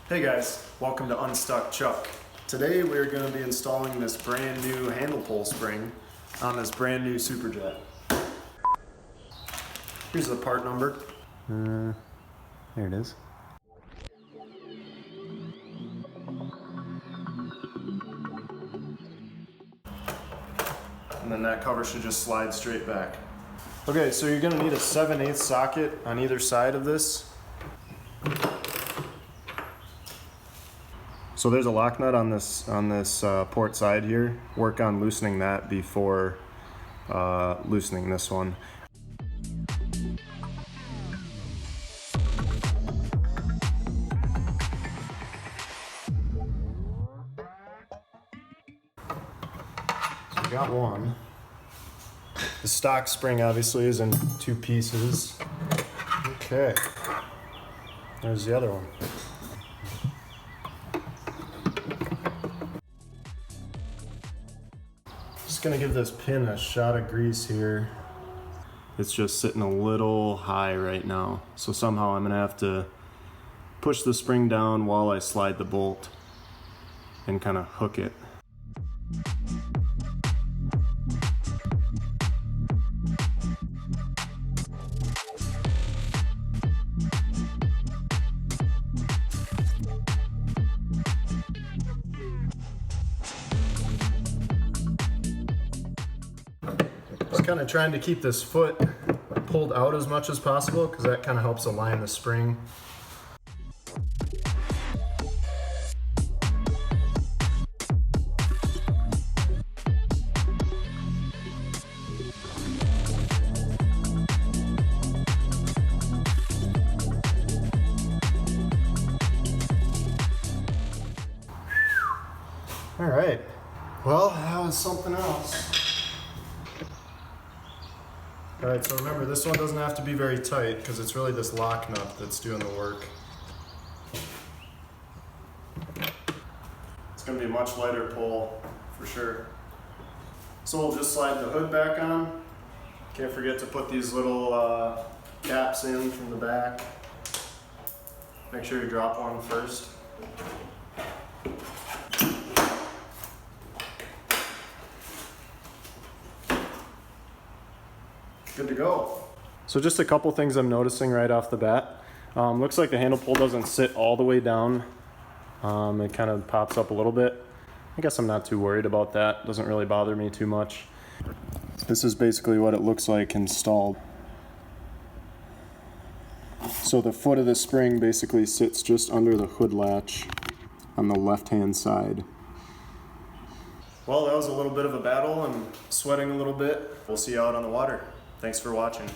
Hey guys, welcome to Unstuck Chuck. Today we're going to be installing this brand new Handlepole spring on this brand new Superjet. Here's the part number. There it is. And then that cover should just slide straight back. Okay, so you're going to need a 7/8 socket on either side of this. So there's a lock nut on this port side here. Work on loosening that before loosening this one. So we got one. The stock spring obviously is in two pieces. Okay, there's the other one. Just gonna give this pin a shot of grease here. It's just sitting a little high right now, so somehow I'm gonna have to push the spring down while I slide the bolt and kind of hook it. Just kind of trying to keep this foot pulled out as much as possible because that kind of helps align the spring. All right, well, that was something else. All right, so remember, this one doesn't have to be very tight because it's really this lock nut that's doing the work. It's gonna be a much lighter pull for sure. So we'll just slide the hood back on. Can't forget to put these little caps in from the back. Make sure you drop one first. Good to go. So just a couple things I'm noticing right off the bat. Looks like the handle pole doesn't sit all the way down. It kind of pops up a little bit. I guess I'm not too worried about that. Doesn't really bother me too much. This is basically what it looks like installed. So the foot of the spring basically sits just under the hood latch on the left-hand side. Well, that was a little bit of a battle and sweating a little bit. We'll see you out on the water. Thanks for watching.